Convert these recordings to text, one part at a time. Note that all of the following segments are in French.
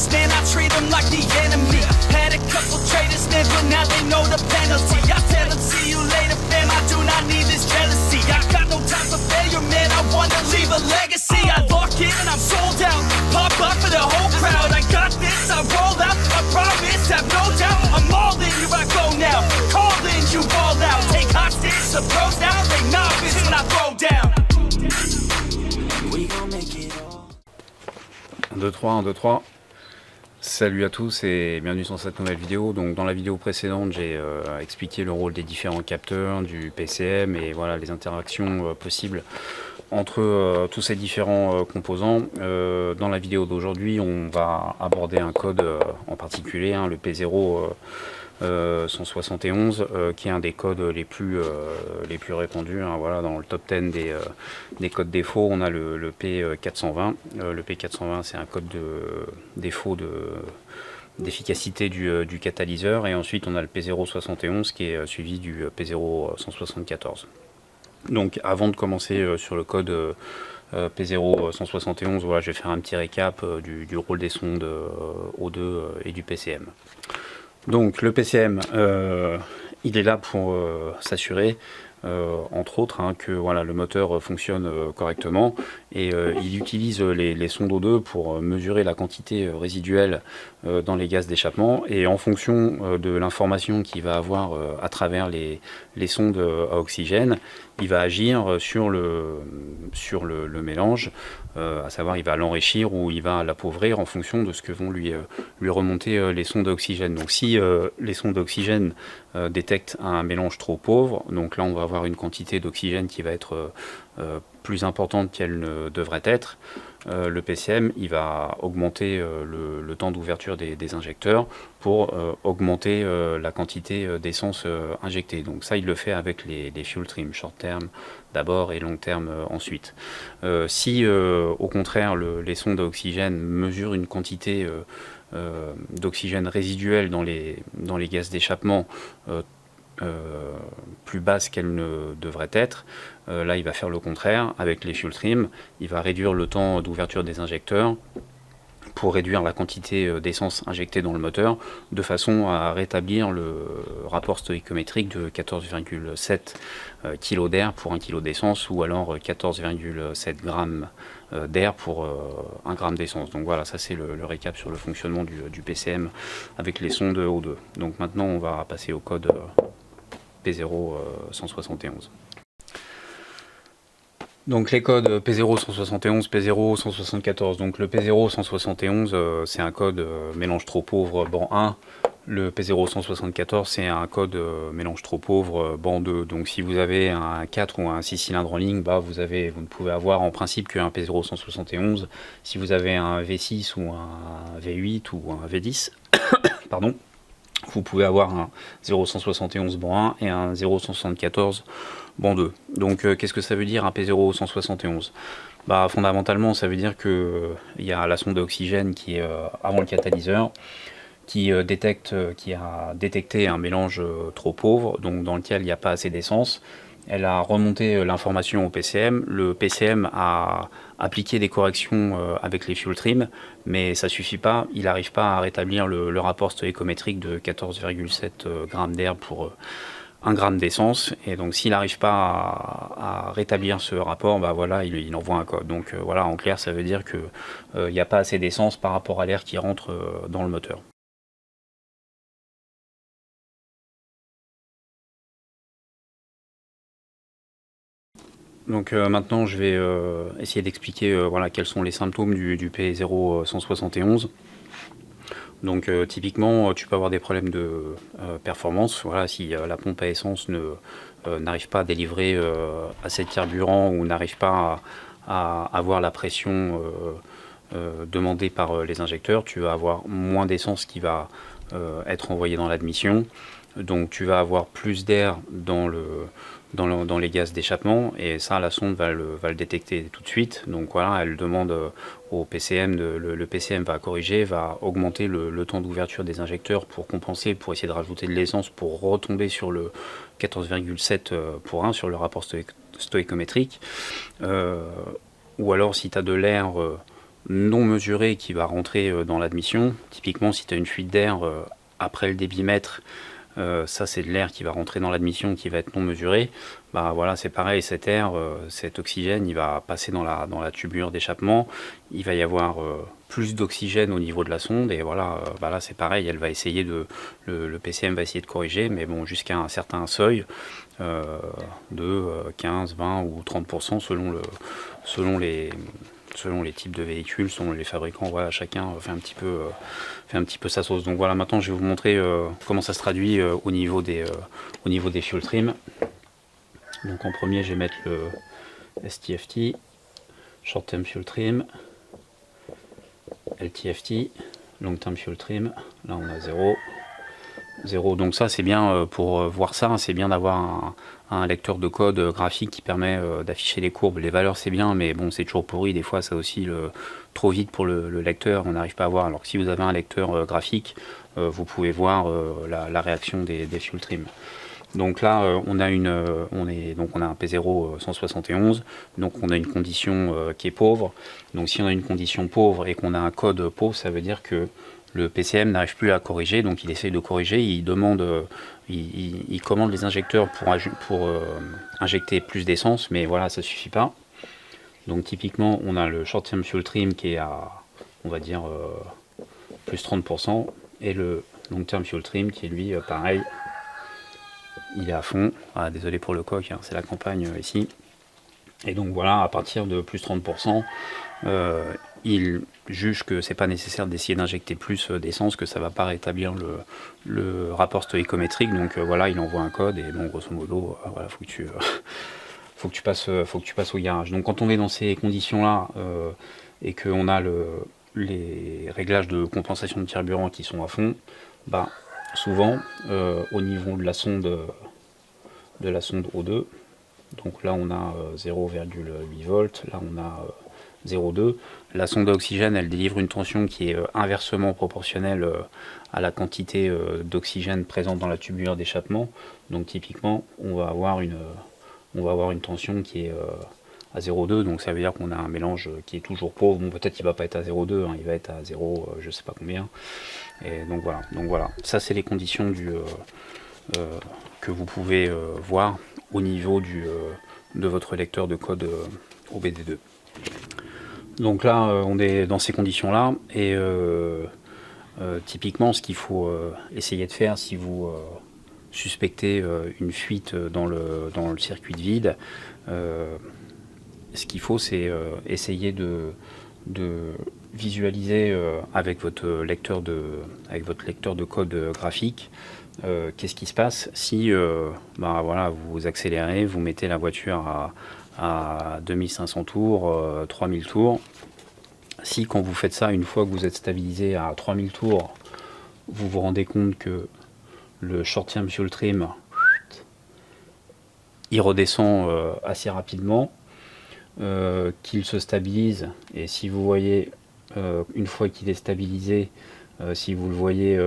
haters, man, I treat them like the enemy. Had a couple traitors, man, but now they know the penalty. I tell them, see you later, fam, I do not need this jealousy. I got no time for failure, man, I wanna leave a legacy. I lock in and I'm sold out, pop up for the whole crowd. I got this, I roll out, I promise, have no doubt. I'm all in, here I go now, call in, you ball out. Take hostage, the pros now, they novice when I throw down. We gon' make it all. 1, 2, 3, 1, 2, 3. Salut à tous et bienvenue sur cette nouvelle vidéo. Donc dans la vidéo précédente, j'ai expliqué le rôle des différents capteurs, du PCM et voilà les interactions possibles entre tous ces différents composants. Dans la vidéo d'aujourd'hui, on va aborder un code en particulier, le P0 171 qui est un des codes les plus répandus. Voilà, dans le top 10 des codes défauts, on a le P420. Le P420, c'est un code de défaut d'efficacité du catalyseur, et ensuite on a le P071 qui est suivi du P0174. Donc avant de commencer sur le code P0171, voilà, je vais faire un petit récap du rôle des sondes O2 et du PCM. Donc le PCM, il est là pour s'assurer, entre autres, que voilà, le moteur fonctionne correctement, et il utilise les sondes O2 pour mesurer la quantité résiduelle dans les gaz d'échappement, et en fonction de l'information qu'il va avoir à travers les sondes à oxygène, il va agir sur le mélange, à savoir il va l'enrichir ou il va l'appauvrir en fonction de ce que vont lui remonter les sondes d'oxygène. Donc si les sondes d'oxygène détectent un mélange trop pauvre, donc là on va avoir une quantité d'oxygène qui va être plus importante qu'elle ne devrait être, le PCM il va augmenter le temps d'ouverture des injecteurs pour augmenter la quantité d'essence injectée. Donc ça il le fait avec les fuel trim, short term d'abord et long terme ensuite. Si au contraire les sondes d'oxygène mesurent une quantité d'oxygène résiduel dans les gaz d'échappement plus basse qu'elle ne devrait être, là il va faire le contraire avec les fuel trim, il va réduire le temps d'ouverture des injecteurs pour réduire la quantité d'essence injectée dans le moteur, de façon à rétablir le rapport stoïchométrique de 14,7 kg d'air pour 1 kg d'essence, ou alors 14,7 g d'air pour 1 g d'essence. Donc voilà, ça c'est le récap sur le fonctionnement du PCM avec les sondes O2. Donc maintenant on va passer au code P0 171. Donc les codes P0 171, P0 174. Donc le P0 171 c'est un code mélange trop pauvre banc 1. Le P0 174 c'est un code mélange trop pauvre banc 2. Donc si vous avez un 4 ou un 6 cylindres en ligne, vous ne pouvez avoir en principe qu'un P0 171. Si vous avez un V6 ou un V8 ou un V10, pardon, vous pouvez avoir un 0171 banc 1 et un 0174 banc 2. Donc qu'est-ce que ça veut dire un P0 171 ? Fondamentalement ça veut dire que il y a la sonde d'oxygène qui est avant le catalyseur, qui a détecté un mélange trop pauvre, donc dans lequel il n'y a pas assez d'essence. Elle a remonté l'information au PCM, le PCM a appliqué des corrections avec les fuel trim, mais ça suffit pas, il n'arrive pas à rétablir le rapport stoïchométrique de 14,7 g d'air pour 1 g d'essence, et donc s'il n'arrive pas à rétablir ce rapport, voilà, il envoie un code. Donc voilà, en clair ça veut dire que il n'y a pas assez d'essence par rapport à l'air qui rentre dans le moteur. Donc maintenant je vais essayer d'expliquer voilà, quels sont les symptômes du P0 171. Donc typiquement tu peux avoir des problèmes de performance, voilà, si la pompe à essence n'arrive pas à délivrer assez de carburant, ou n'arrive pas à avoir la pression demandée par les injecteurs, tu vas avoir moins d'essence qui va être envoyée dans l'admission. Donc tu vas avoir plus d'air dans les gaz d'échappement, et ça la sonde va le détecter tout de suite. Donc voilà, elle demande au PCM, le PCM va corriger, va augmenter le temps d'ouverture des injecteurs pour compenser, pour essayer de rajouter de l'essence, pour retomber sur le 14,7 pour 1 sur le rapport stoïchométrique. Ou alors si tu as de l'air non mesuré qui va rentrer dans l'admission. Typiquement, si tu as une fuite d'air après le débitmètre, ça c'est de l'air qui va rentrer dans l'admission, qui va être non mesuré. Bah voilà, c'est pareil, cet air, cet oxygène, il va passer dans la tubulure d'échappement. Il va y avoir plus d'oxygène au niveau de la sonde, et voilà, bah là c'est pareil, elle va essayer le PCM va essayer de corriger, mais bon, jusqu'à un certain seuil de 15, 20 ou 30% selon les types de véhicules, selon les fabricants. Voilà, chacun fait un petit peu sa sauce. Donc voilà, maintenant je vais vous montrer comment ça se traduit au niveau des fuel trim. Donc en premier, je vais mettre le STFT, Short Term Fuel Trim, LTFT, Long Term Fuel Trim. Là on a 0. Donc ça c'est bien pour voir ça, c'est bien d'avoir un lecteur de code graphique qui permet d'afficher les courbes. Les valeurs c'est bien, mais bon, c'est toujours pourri, des fois ça aussi trop vite pour le lecteur, on n'arrive pas à voir. Alors que si vous avez un lecteur graphique, vous pouvez voir la réaction des fuel trim. Donc là on a un P0 171, donc on a une condition qui est pauvre. Donc si on a une condition pauvre et qu'on a un code pauvre, ça veut dire que le PCM n'arrive plus à corriger, donc il essaye de corriger, il commande les injecteurs pour injecter plus d'essence, mais voilà, ça suffit pas. Donc typiquement, on a le Short Term Fuel Trim qui est à, on va dire, plus 30%, et le Long Term Fuel Trim qui est lui, pareil, il est à fond. Ah, désolé pour le coq, hein, c'est la campagne ici. Et donc voilà, à partir de plus 30%, il juge que c'est pas nécessaire d'essayer d'injecter plus d'essence, que ça va pas rétablir le rapport stoïchométrique. Donc voilà, il envoie un code, et bon, grosso modo, voilà, faut que tu passes au garage. Donc quand on est dans ces conditions là et qu'on a les réglages de compensation de carburant qui sont à fond, bah souvent au niveau de la sonde O2, donc là on a 0,8 volts, là on a 0,2. La sonde à oxygène, elle délivre une tension qui est inversement proportionnelle à la quantité d'oxygène présente dans la tubulure d'échappement. Donc typiquement, on va avoir une tension qui est à 0,2, donc ça veut dire qu'on a un mélange qui est toujours pauvre. Bon, peut-être qu'il va pas être à 0,2, hein, il va être à 0, je sais pas combien. Et donc voilà. Ça c'est les conditions que vous pouvez voir au niveau de votre lecteur de code OBD2. Donc là, on est dans ces conditions-là, et typiquement, ce qu'il faut essayer de faire si vous suspectez une fuite dans le circuit de vide, ce qu'il faut, c'est essayer de visualiser avec votre lecteur de code graphique qu'est-ce qui se passe si voilà, vous accélérez, vous mettez la voiture à 2500 tours, 3000 tours. Si quand vous faites ça, une fois que vous êtes stabilisé à 3000 tours, vous vous rendez compte que le Short Term Fuel Trim, il redescend assez rapidement, qu'il se stabilise, et si vous voyez, une fois qu'il est stabilisé, si vous le voyez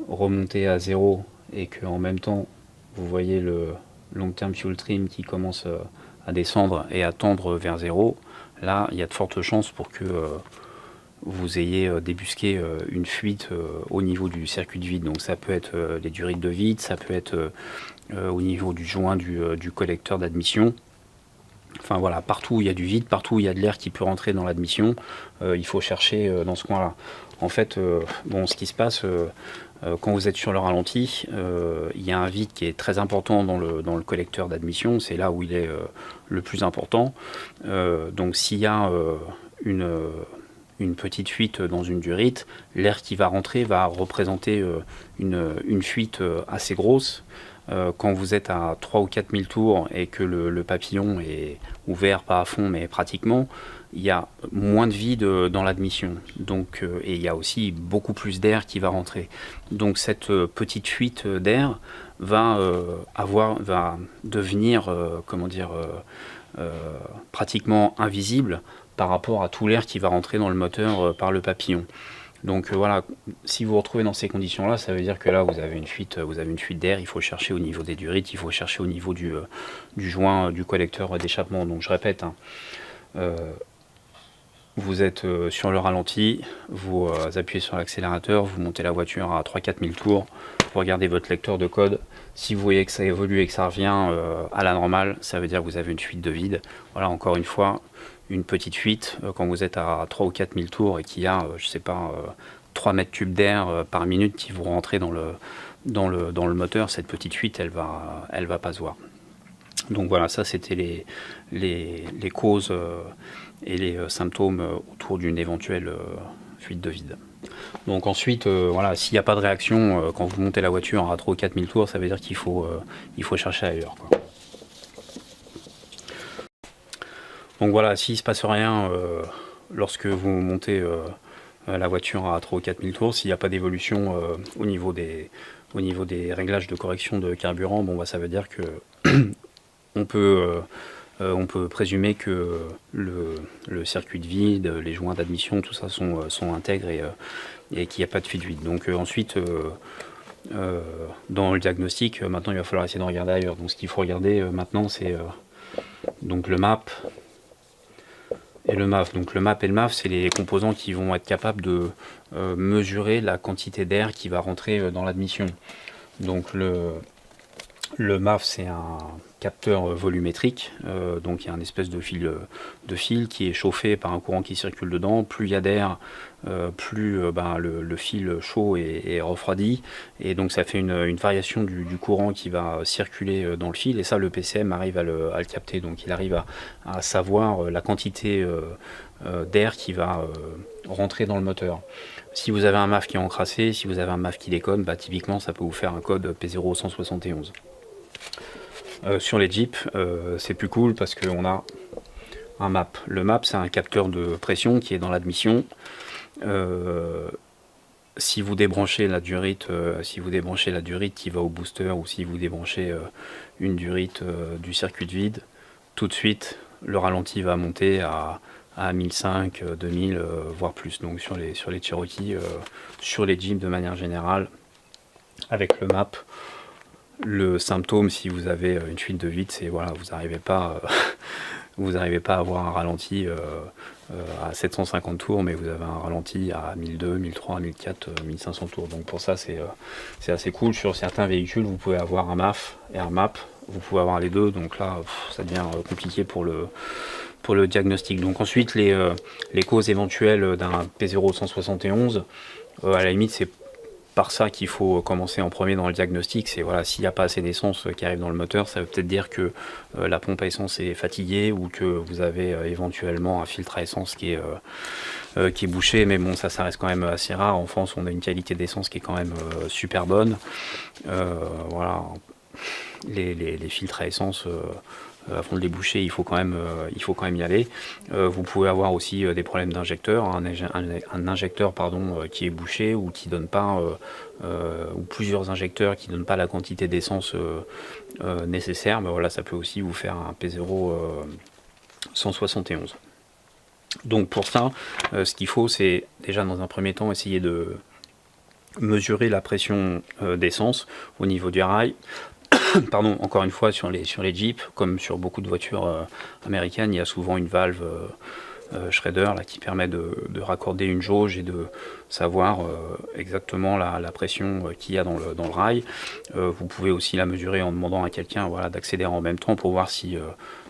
remonter à 0, et que en même temps vous voyez le Long Term Fuel Trim qui commence à descendre et à tendre vers 0, là il y a de fortes chances pour que vous ayez débusqué une fuite au niveau du circuit de vide. Donc ça peut être les durites de vide, ça peut être au niveau du joint du collecteur d'admission. Enfin voilà, partout où il y a du vide, partout où il y a de l'air qui peut rentrer dans l'admission, il faut chercher dans ce coin-là. En fait, ce qui se passe quand vous êtes sur le ralenti, il y a un vide qui est très important dans le collecteur d'admission, c'est là où il est le plus important. Donc s'il y a une petite fuite dans une durite, l'air qui va rentrer va représenter une fuite assez grosse. Quand vous êtes à 3 ou 4 000 tours et que le papillon est ouvert, pas à fond, mais pratiquement, il y a moins de vide dans l'admission. Donc, et il y a aussi beaucoup plus d'air qui va rentrer. Donc cette petite fuite d'air va devenir pratiquement invisible par rapport à tout l'air qui va rentrer dans le moteur par le papillon. Donc voilà, si vous vous retrouvez dans ces conditions-là, ça veut dire que là vous avez une fuite d'air. Il faut chercher au niveau des durites, il faut chercher au niveau du joint du collecteur d'échappement. Donc je répète, vous êtes sur le ralenti, vous appuyez sur l'accélérateur, vous montez la voiture à 3-4 000 tours, vous regardez votre lecteur de code. Si vous voyez que ça évolue et que ça revient à la normale, ça veut dire que vous avez une fuite de vide. Voilà, encore une fois, une petite fuite quand vous êtes à 3 ou 4 000 tours et qu'il y a, je sais pas, 3 mètres cubes d'air par minute qui vont rentrer dans le moteur. Cette petite fuite, elle va pas se voir. Donc voilà, ça c'était les causes et les symptômes autour d'une éventuelle fuite de vide. Donc ensuite, voilà, s'il n'y a pas de réaction quand vous montez la voiture à 3 ou 4 000 tours, ça veut dire qu'il faut chercher ailleurs, quoi. Donc voilà, s'il ne se passe rien lorsque vous montez la voiture à 3 ou 4 000 tours, s'il n'y a pas d'évolution au niveau des réglages de correction de carburant, bon, bah, ça veut dire que on peut présumer que le circuit de vide, les joints d'admission, tout ça sont intègres et qu'il n'y a pas de fuite vide. Donc ensuite, dans le diagnostic, maintenant il va falloir essayer de regarder ailleurs. Donc ce qu'il faut regarder maintenant, c'est donc le MAP et le MAF. Donc le MAP et le MAF, c'est les composants qui vont être capables de mesurer la quantité d'air qui va rentrer dans l'admission. Donc le MAF, c'est un capteur volumétrique, donc il y a une espèce de fil qui est chauffé par un courant qui circule dedans. Plus il y a d'air, plus le fil chaud est refroidi, et donc ça fait une variation du courant qui va circuler dans le fil, et ça le PCM arrive à le capter. Donc il arrive à savoir la quantité d'air qui va rentrer dans le moteur. Si vous avez un MAF qui est encrassé, si vous avez un MAF qui déconne, typiquement ça peut vous faire un code P0171. Sur les Jeeps, c'est plus cool parce qu'on a un MAP. Le MAP, c'est un capteur de pression qui est dans l'admission. Si vous débranchez la durite, qui va au booster, ou si vous débranchez une durite du circuit de vide, tout de suite le ralenti va monter à 1500, 2000, voire plus. Donc sur les Cherokee, sur les Jeeps de manière générale, avec le MAP, le symptôme, si vous avez une fuite de vide, c'est voilà, vous n'arrivez pas à avoir un ralenti à 750 tours, mais vous avez un ralenti à 1200, 1300, 1400, 1500 tours. Donc pour ça, c'est assez cool. Sur certains véhicules, vous pouvez avoir un MAF et un MAP, vous pouvez avoir les deux, donc là, ça devient compliqué pour le diagnostic. Donc ensuite, les causes éventuelles d'un P0171, à la limite, c'est par ça qu'il faut commencer en premier dans le diagnostic. C'est voilà, s'il n'y a pas assez d'essence qui arrive dans le moteur, ça veut peut-être dire que la pompe à essence est fatiguée, ou que vous avez éventuellement un filtre à essence qui est bouché. Mais bon, ça reste quand même assez rare. En France, on a une qualité d'essence qui est quand même super bonne. Voilà, les filtres à essence, avant de les boucher, il faut quand même y aller. Vous pouvez avoir aussi des problèmes d'injecteur, un injecteur qui est bouché, ou qui donne pas, ou plusieurs injecteurs qui donnent pas la quantité d'essence nécessaire. Mais voilà, ça peut aussi vous faire un P0171. Donc pour ça, ce qu'il faut, c'est déjà dans un premier temps essayer de mesurer la pression d'essence au niveau du rail. Pardon, encore une fois, sur les Jeeps, comme sur beaucoup de voitures américaines, il y a souvent une valve Schrader là, qui permet de raccorder une jauge et de savoir exactement la pression qu'il y a dans le rail. Vous pouvez aussi la mesurer en demandant à quelqu'un, voilà, d'accélérer en même temps pour voir si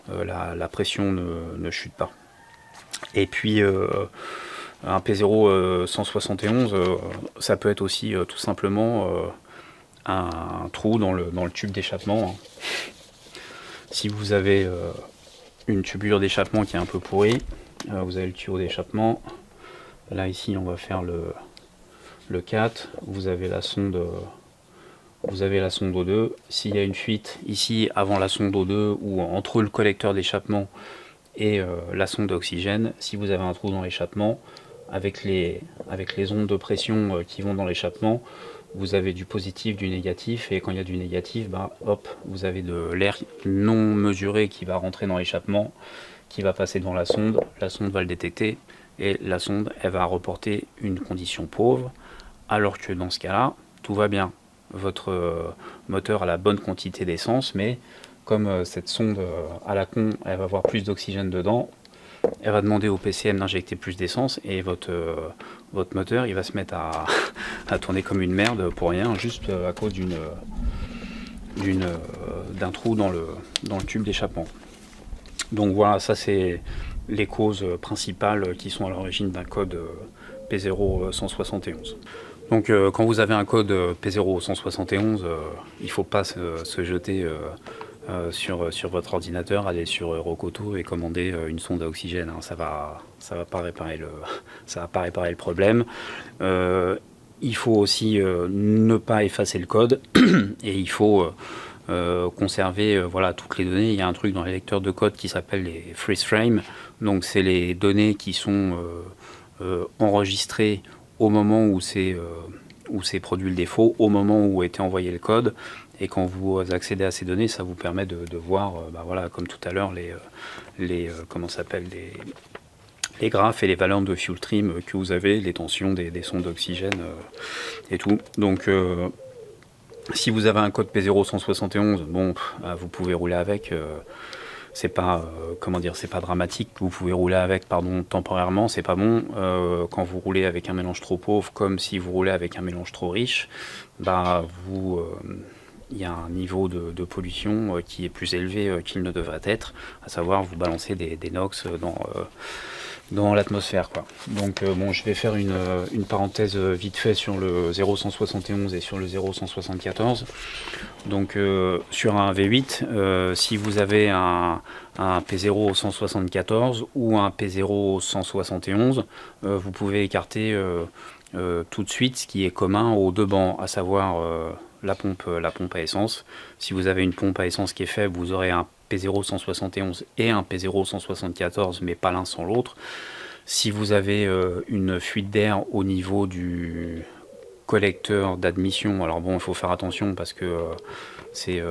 la pression ne chute pas. Et puis un P0171, ça peut être aussi tout simplement un trou dans le tube d'échappement. Si vous avez une tubulure d'échappement qui est un peu pourrie, vous avez le tuyau d'échappement. Là ici on va faire le 4. Vous avez la sonde O2. S'il y a une fuite ici avant la sonde O2, ou entre le collecteur d'échappement et la sonde d'oxygène, si vous avez un trou dans l'échappement, avec les ondes de pression qui vont dans l'échappement, vous avez du positif, du négatif, et quand il y a du négatif, hop, vous avez de l'air non mesuré qui va rentrer dans l'échappement, qui va passer devant la sonde va le détecter, et la sonde, elle va reporter une condition pauvre, alors que dans ce cas-là, tout va bien. Votre moteur a la bonne quantité d'essence, mais comme cette sonde à la con, elle va avoir plus d'oxygène dedans, elle va demander au PCM d'injecter plus d'essence et votre moteur il va se mettre à tourner comme une merde pour rien, juste à cause d'un trou dans le tube d'échappement. Donc voilà, ça c'est les causes principales qui sont à l'origine d'un code P0171. Donc quand vous avez un code P0171, il ne faut pas se jeter sur votre ordinateur, aller sur Rocoto et commander une sonde à oxygène. Hein. Ça va pas réparer le problème. Il faut aussi ne pas effacer le code et il faut conserver toutes les données. Il y a un truc dans les lecteurs de code qui s'appelle les freeze frames. Donc c'est les données qui sont enregistrées au moment où c'est produit le défaut, au moment où a été envoyé le code. Et quand vous accédez à ces données, ça vous permet de voir, comme tout à l'heure, les graphes et les valeurs de fuel trim que vous avez, les tensions des sondes d'oxygène et tout. Donc si vous avez un code P0171, vous pouvez rouler avec. C'est pas c'est pas dramatique. Vous pouvez rouler avec, temporairement. C'est pas bon quand vous roulez avec un mélange trop pauvre, comme si vous roulez avec un mélange trop riche. Il y a un niveau de pollution qui est plus élevé qu'il ne devrait être, à savoir vous balancez des NOx dans l'atmosphère, quoi. Donc je vais faire une parenthèse vite fait sur le 0171 et sur le 0174. Donc sur un V8, si vous avez un P0174 ou un P0171, vous pouvez écarter tout de suite ce qui est commun aux deux bancs, à savoir la pompe à essence. Si vous avez une pompe à essence qui est faible, vous aurez un P0171 et un P0174, mais pas l'un sans l'autre. Si vous avez une fuite d'air au niveau du collecteur d'admission, alors il faut faire attention parce que c'est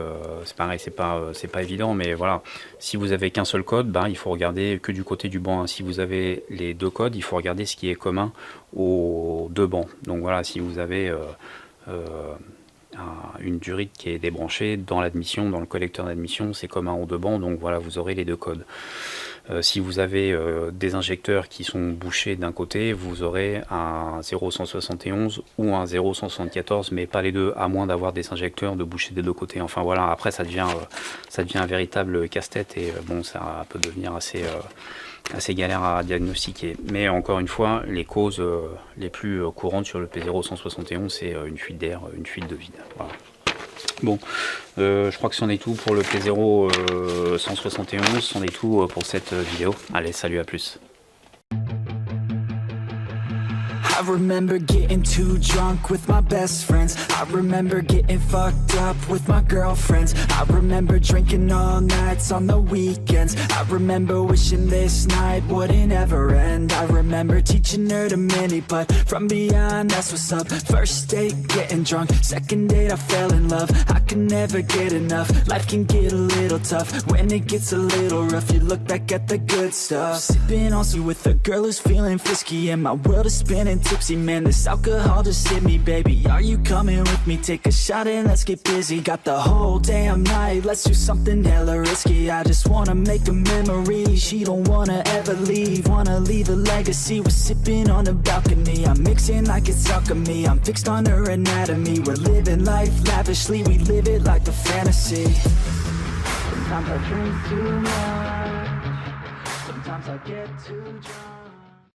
pareil, c'est pas évident, mais voilà. Si vous avez qu'un seul code, il faut regarder que du côté du banc. Si vous avez les deux codes, il faut regarder ce qui est commun aux deux bancs. Donc voilà, si vous avez une durite qui est débranchée dans l'admission, dans le collecteur d'admission, c'est commun aux deux bancs, donc voilà, vous aurez les deux codes. Si vous avez des injecteurs qui sont bouchés d'un côté, vous aurez un 0171 ou un 0174, mais pas les deux, à moins d'avoir des injecteurs de bouchés des deux côtés. Enfin voilà, après ça devient un véritable casse-tête et ça peut devenir assez galère à diagnostiquer. Mais encore une fois, les causes les plus courantes sur le P0171, c'est une fuite d'air, une fuite de vide. Voilà. Bon, je crois que c'en est tout pour le P0171, c'en est tout pour cette vidéo. Allez, salut, à plus. I remember getting too drunk with my best friends. I remember getting fucked up with my girlfriends. I remember drinking all nights on the weekends. I remember wishing this night wouldn't ever end. I remember teaching her to mini, but from beyond, that's what's up. First date, getting drunk. Second date, I fell in love. I can never get enough. Life can get a little tough. When it gets a little rough, you look back at the good stuff. Sipping on some with a girl who's feeling frisky, and my world is spinning tipsy, man, this alcohol just hit me, baby. Are you coming with me? Take a shot and let's get busy. Got the whole damn night, let's do something hella risky. I just wanna make a memory, she don't wanna ever leave. Wanna leave a legacy, we're sipping on the balcony. I'm mixing like it's alchemy, I'm fixed on her anatomy. We're living life lavishly, we live it like a fantasy. Sometimes I drink too much, sometimes I get too drunk.